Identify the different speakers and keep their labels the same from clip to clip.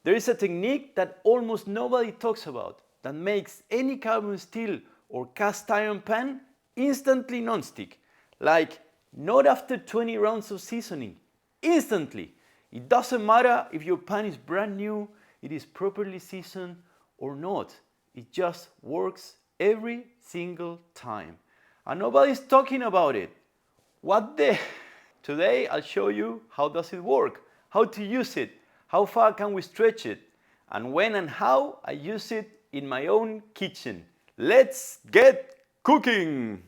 Speaker 1: There is a technique that almost nobody talks about that makes any carbon steel or cast iron pan instantly non-stick. Like, not after 20 rounds of seasoning. Instantly. It doesn't matter if your pan is brand new, it is properly seasoned or not. It just works every single time. And nobody's talking about it. What the? Today I'll show you how does it work, how to use it, how far can we stretch it, and when and how I use it in my own kitchen. Let's get cooking!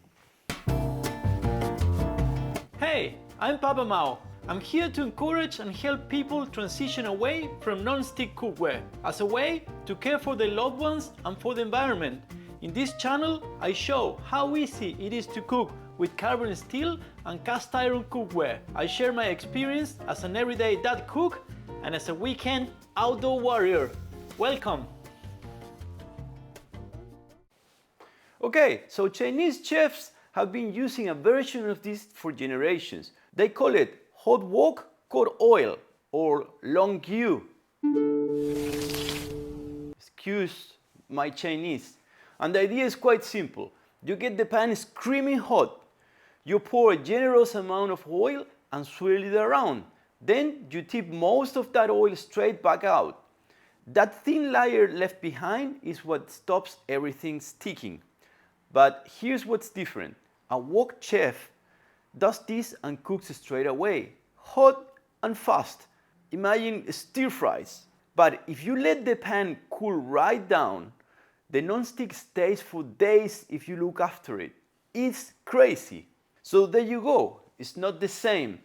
Speaker 1: Hey, I'm Papa Mao. I'm here to encourage and help people transition away from non-stick cookware as a way to care for their loved ones and for the environment. In this channel, I show how easy it is to cook with carbon steel and cast iron cookware. I share my experience as an everyday dad cook and as a weekend outdoor warrior. Welcome! Okay, so Chinese chefs have been using a version of this for generations. They call it hot wok cod oil or Long Yao. Excuse my Chinese. And the idea is quite simple. You get the pan screaming hot. You pour a generous amount of oil and swirl it around. Then you tip most of that oil straight back out. That thin layer left behind is what stops everything sticking. But here's what's different. A wok chef does this and cooks straight away, hot and fast. Imagine stir fries. But if you let the pan cool right down, the non-stick stays for days if you look after it. It's crazy. So there you go. It's not the same.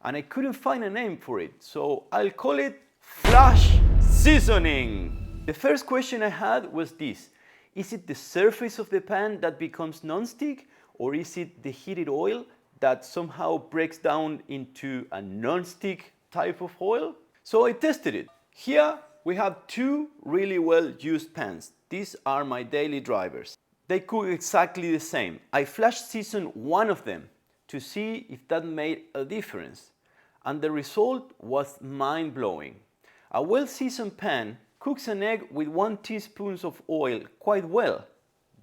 Speaker 1: And I couldn't find a name for it, so I'll call it flash seasoning. The first question I had was this. Is it the surface of the pan that becomes non-stick, or is it the heated oil that somehow breaks down into a non-stick type of oil? So I tested it. Here we have two really well used pans. These are my daily drivers. They cook exactly the same. I flash seasoned one of them to see if that made a difference. And the result was mind-blowing. A well-seasoned pan cooks an egg with 1 teaspoon of oil quite well,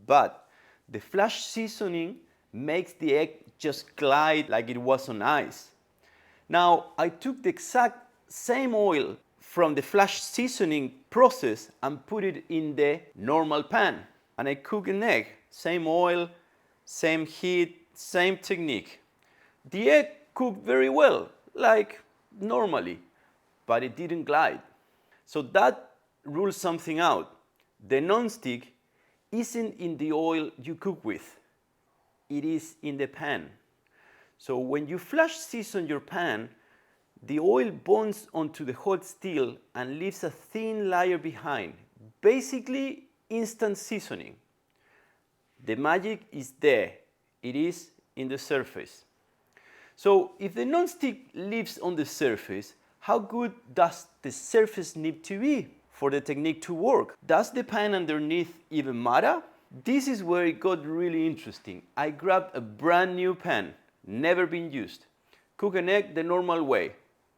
Speaker 1: but the flash seasoning makes the egg just glide like it was on ice. Now, I took the exact same oil from the flash seasoning process and put it in the normal pan. And I cook an egg, same oil, same heat, same technique. The egg cooked very well, like normally, but it didn't glide. So that rules something out. The non-stick isn't in the oil you cook with. It is in the pan. So when you flash season your pan, the oil bonds onto the hot steel and leaves a thin layer behind. Basically, instant seasoning. The magic is there. It is in the surface. So if the non-stick lives on the surface, how good does the surface need to be for the technique to work? Does the pan underneath even matter? This is where it got really interesting. I grabbed a brand new pan, never been used. Cook an egg the normal way,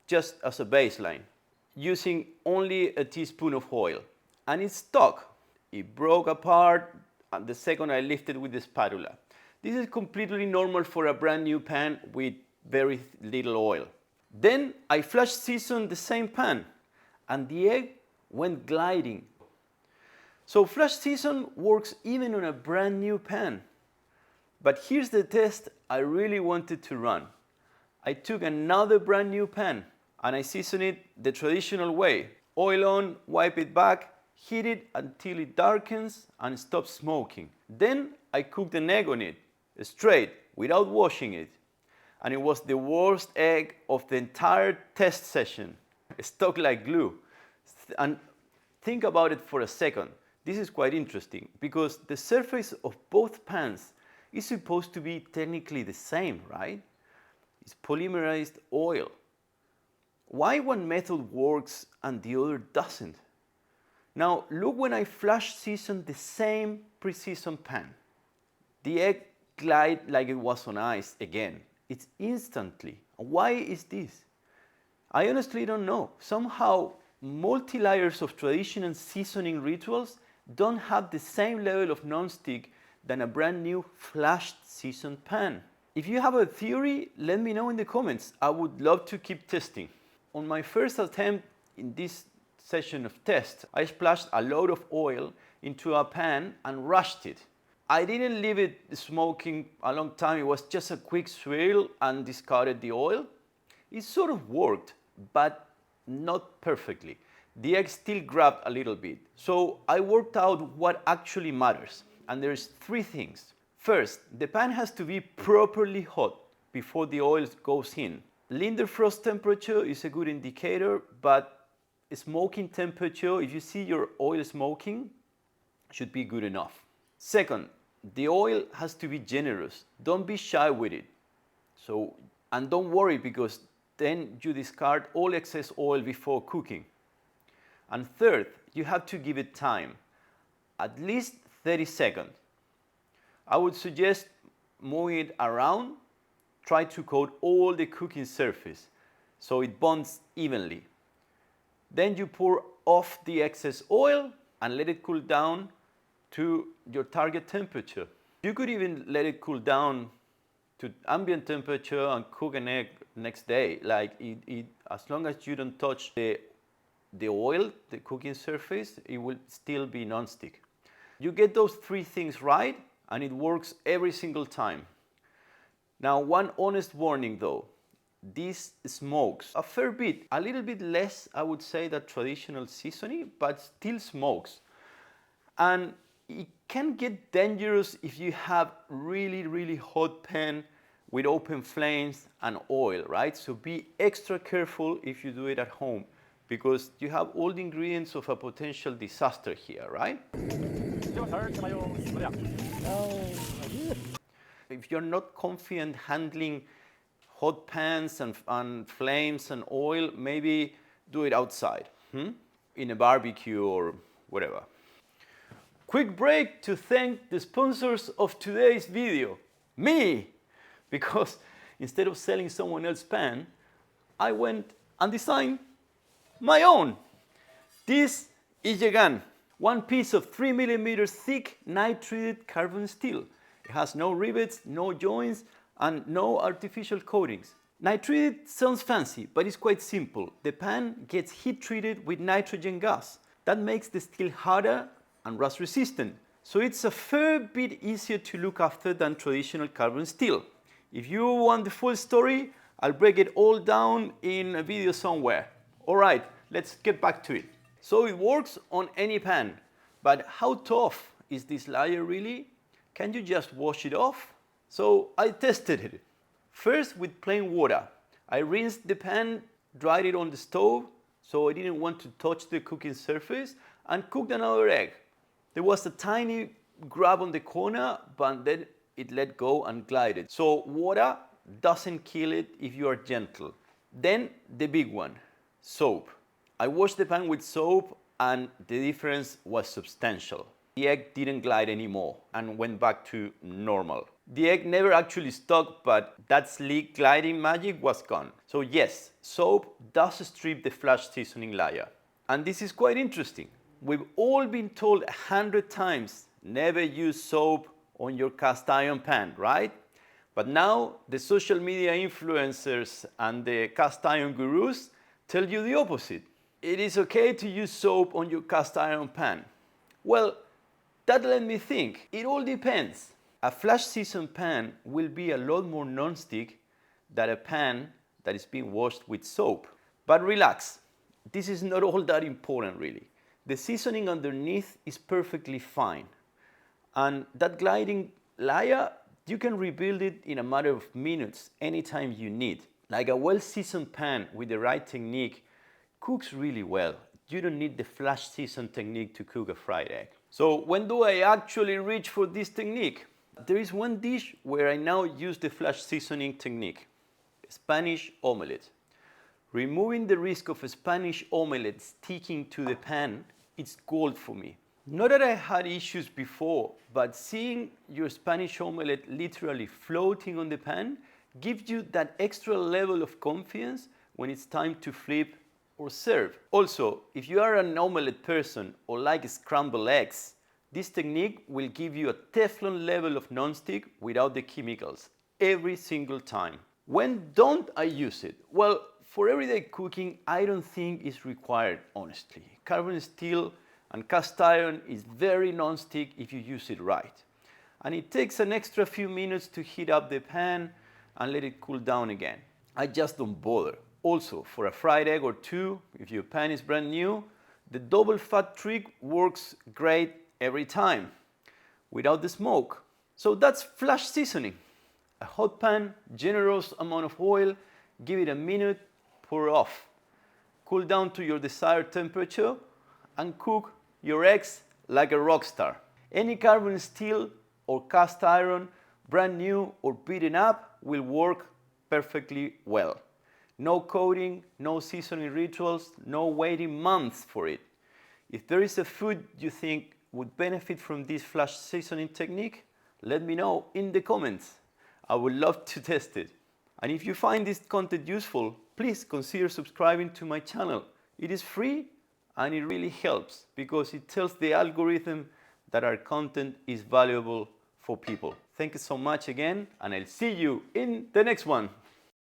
Speaker 1: just as a baseline, using only a teaspoon of oil. And it stuck. It broke apart the second I lifted with the spatula. This is completely normal for a brand new pan with very little oil. Then I flash seasoned the same pan and the egg went gliding. So flash season works even on a brand new pan. But here's the test I really wanted to run. I took another brand new pan and I seasoned it the traditional way. Oil on, wipe it back, heat it until it darkens and stops smoking. Then I cooked an egg on it, straight, without washing it. And it was the worst egg of the entire test session. It stuck like glue. And think about it for a second. This is quite interesting because the surface of both pans is supposed to be technically the same, right? It's polymerized oil. Why one method works and the other doesn't? Now look when I flash seasoned the same pre-seasoned pan. The egg glide like it was on ice again. It's instantly. Why is this? I honestly don't know. Somehow multi-layers of traditional seasoning rituals don't have the same level of non-stick than a brand new flashed seasoned pan. If you have a theory, let me know in the comments. I would love to keep testing. On my first attempt in this session of test, I splashed a load of oil into a pan and rushed it. I didn't leave it smoking a long time. It was just a quick swirl and discarded the oil. It sort of worked, but not perfectly. The egg still grabbed a little bit. So I worked out what actually matters. And there's 3 things. First, the pan has to be properly hot before the oil goes in. Lindenfrost temperature is a good indicator, but smoking temperature, if you see your oil smoking, should be good enough. Second, the oil has to be generous. Don't be shy with it. And don't worry, because then you discard all excess oil before cooking. And third, you have to give it time, at least 30 seconds. I would suggest moving it around. Try to coat all the cooking surface so it bonds evenly. Then you pour off the excess oil and let it cool down to your target temperature. You could even let it cool down to ambient temperature and cook an egg next day. Like as long as you don't touch the oil, the cooking surface, it will still be non-stick. You get those 3 things right, and it works every single time. Now, one honest warning though, this smokes a fair bit, a little bit less, I would say, than traditional seasoning, but still smokes. And it can get dangerous if you have really, really hot pan with open flames and oil, right? So be extra careful if you do it at home, because you have all the ingredients of a potential disaster here, right? If you're not confident handling hot pans and flames and oil, maybe do it outside, in a barbecue or whatever. Quick break to thank the sponsors of today's video, me, because instead of selling someone else's pan, I went and designed my own. This is Yahgan, one piece of 3 mm thick night-treated carbon steel. It has no rivets, no joints, and no artificial coatings. Night-treated sounds fancy, but it's quite simple. The pan gets heat-treated with nitrogen gas. That makes the steel harder and rust-resistant. So it's a fair bit easier to look after than traditional carbon steel. If you want the full story, I'll break it all down in a video somewhere. All right, let's get back to it. So it works on any pan, but how tough is this layer really? Can you just wash it off? So I tested it. First with plain water. I rinsed the pan, dried it on the stove, so I didn't want to touch the cooking surface, and cooked another egg. There was a tiny grab on the corner, but then it let go and glided. So water doesn't kill it if you are gentle. Then the big one, soap. I washed the pan with soap and the difference was substantial. The egg didn't glide anymore and went back to normal. The egg never actually stuck, but that sleek gliding magic was gone. So yes, soap does strip the flash seasoning layer. And this is quite interesting. We've all been told 100 times, never use soap on your cast iron pan, right? But now the social media influencers and the cast iron gurus tell you the opposite. It is okay to use soap on your cast iron pan. Well, that led me think. It all depends. A flash seasoned pan will be a lot more non-stick than a pan that is being washed with soap. But relax, this is not all that important really. The seasoning underneath is perfectly fine. And that gliding layer, you can rebuild it in a matter of minutes anytime you need. Like a well-seasoned pan with the right technique cooks really well. You don't need the flash season technique to cook a fried egg. So when do I actually reach for this technique? There is one dish where I now use the flash seasoning technique, Spanish omelette. Removing the risk of a Spanish omelette sticking to the pan, it's gold for me. Not that I had issues before, but seeing your Spanish omelette literally floating on the pan gives you that extra level of confidence when it's time to flip or serve. Also, if you are an omelette person or like scrambled eggs, this technique will give you a Teflon level of non-stick without the chemicals every single time. When don't I use it? Well, for everyday cooking, I don't think it's required, honestly. Carbon steel and cast iron is very non-stick if you use it right. And it takes an extra few minutes to heat up the pan and let it cool down again. I just don't bother. Also, for a fried egg or two, if your pan is brand new, the double fat trick works great every time, without the smoke. So that's flash seasoning. A hot pan, generous amount of oil, give it a minute, pour off. Cool down to your desired temperature and cook your eggs like a rock star. Any carbon steel or cast iron, brand new or beaten up, will work perfectly well. No coating, no seasoning rituals, no waiting months for it. If there is a food you think would benefit from this flash seasoning technique, let me know in the comments. I would love to test it. And if you find this content useful, please consider subscribing to my channel. It is free and it really helps because it tells the algorithm that our content is valuable for people. Thank you so much again, and I'll see you in the next one.